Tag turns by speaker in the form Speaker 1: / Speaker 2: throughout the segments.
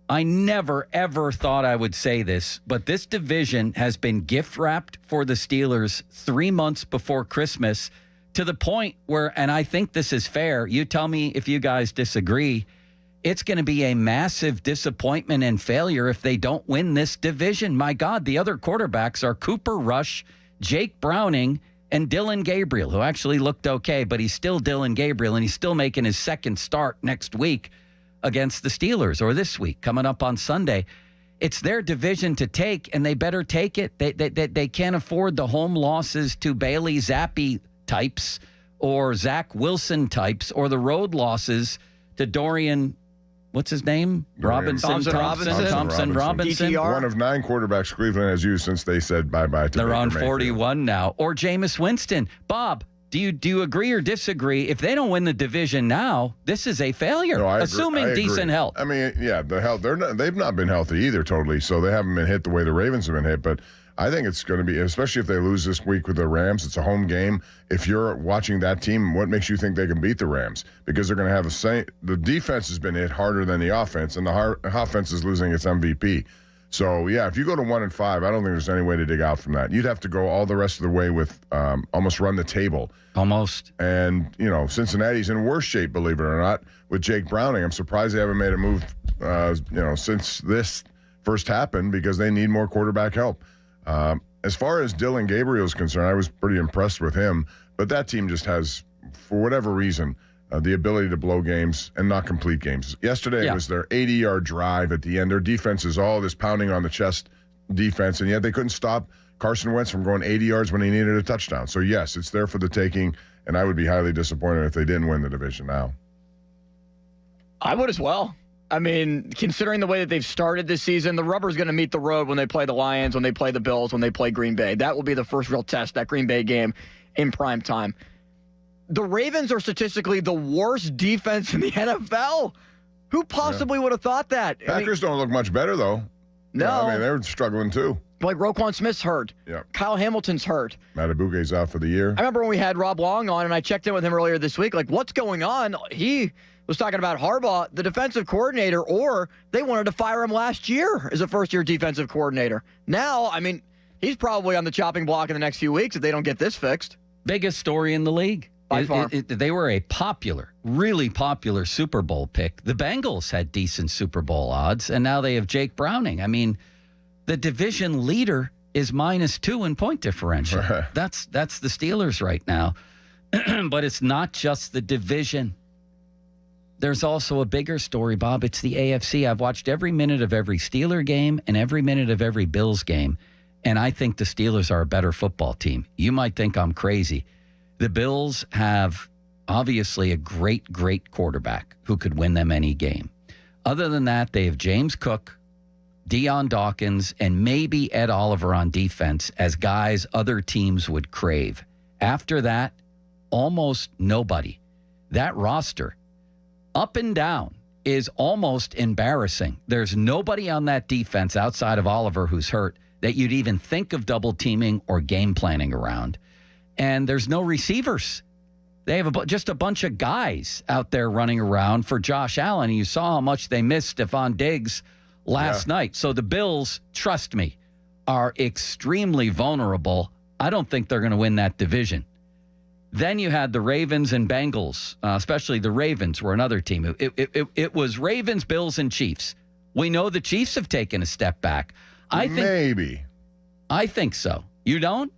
Speaker 1: I never, ever thought I would say this, but this division has been gift-wrapped for the Steelers 3 months before Christmas to the point where, and I think this is fair, you tell me if you guys disagree, it's going to be a massive disappointment and failure if they don't win this division. My God, the other quarterbacks are Cooper Rush, Jake Browning, and Dylan Gabriel, who actually looked okay, but he's still Dylan Gabriel, and he's still making his second start next week against the Steelers, or this week, coming up on Sunday. It's their division to take, and they better take it. They can't afford the home losses to Bailey Zappi types or Zach Wilson types, or the road losses to Dorian, what's his name? Thompson Robinson.
Speaker 2: One of 9 quarterbacks Cleveland has used since they said bye-bye to
Speaker 1: They're
Speaker 2: Baker
Speaker 1: on
Speaker 2: Mayfield.
Speaker 1: 41 now. Or Jameis Winston. Bob, do you agree or disagree? If they don't win the division now, this is a failure,
Speaker 2: No,
Speaker 1: assuming decent health.
Speaker 2: I mean, yeah, the health. They've not been healthy either, totally. So they haven't been hit the way the Ravens have been hit. But I think it's going to be, especially if they lose this week with the Rams. It's a home game. If you're watching that team, what makes you think they can beat the Rams? Because they're going to have the same. The defense has been hit harder than the offense, and the offense is losing its MVP. So, yeah, if you go to 1-5, I don't think there's any way to dig out from that. You'd have to go all the rest of the way with almost run the table.
Speaker 1: Almost.
Speaker 2: And, Cincinnati's in worse shape, believe it or not, with Jake Browning. I'm surprised they haven't made a move, since this first happened, because they need more quarterback help. As far as Dylan Gabriel is concerned, I was pretty impressed with him. But that team just has, for whatever reason, the ability to blow games and not complete games. Yesterday, It was their 80-yard drive at the end. Their defense is all this pounding on the chest defense, and yet they couldn't stop Carson Wentz from going 80 yards when he needed a touchdown. So, yes, it's there for the taking, and I would be highly disappointed if they didn't win the division now.
Speaker 3: I would as well. I mean, considering the way that they've started this season, the rubber's going to meet the road when they play the Lions, when they play the Bills, when they play Green Bay. That will be the first real test, that Green Bay game in prime time. The Ravens are statistically the worst defense in the NFL. Who possibly would have thought that?
Speaker 2: Packers don't look much better, though.
Speaker 3: No.
Speaker 2: They're struggling, too.
Speaker 3: Like Roquan Smith's hurt.
Speaker 2: Yep.
Speaker 3: Kyle Hamilton's hurt.
Speaker 2: Matabuke's out for the year.
Speaker 3: I remember when we had Rob Long on, and I checked in with him earlier this week. Like, what's going on? He was talking about Harbaugh, the defensive coordinator, or they wanted to fire him last year as a first-year defensive coordinator. Now, I mean, he's probably on the chopping block in the next few weeks if they don't get this fixed.
Speaker 1: Biggest story in the league.
Speaker 3: By far.
Speaker 1: They were a really popular Super Bowl pick. The Bengals had decent Super Bowl odds, and now they have Jake Browning. I mean, the division leader is -2 in point differential. That's the Steelers right now. But it's not just the division. There's also a bigger story, Bob. It's the AFC. I've watched every minute of every Steeler game and every minute of every Bills game, and I think the Steelers are a better football team. You might think I'm crazy. The Bills have obviously a great, great quarterback who could win them any game. Other than that, they have James Cook, Deion Dawkins, and maybe Ed Oliver on defense as guys other teams would crave. After that, almost nobody. That roster, up and down, is almost embarrassing. There's nobody on that defense outside of Oliver who's hurt that you'd even think of double teaming or game planning around. And there's no receivers. They have just a bunch of guys out there running around for Josh Allen. You saw how much they missed Stephon Diggs last night. So the Bills, trust me, are extremely vulnerable. I don't think they're going to win that division. Then you had the Ravens and Bengals, especially the Ravens were another team. It was Ravens, Bills, and Chiefs. We know the Chiefs have taken a step back. I think so. You don't?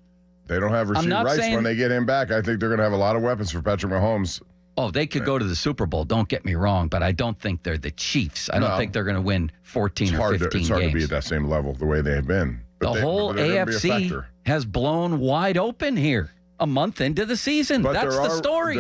Speaker 2: They don't have Rasheed Rice when they get him back. I think they're going to have a lot of weapons for Patrick Mahomes.
Speaker 1: Oh, they could go to the Super Bowl. Don't get me wrong, but I don't think they're the Chiefs. I don't think they're going to win 14 or 15 games.
Speaker 2: It's hard to be at that same level the way they have been.
Speaker 1: But the whole AFC has blown wide open here a month into the season. That's the story.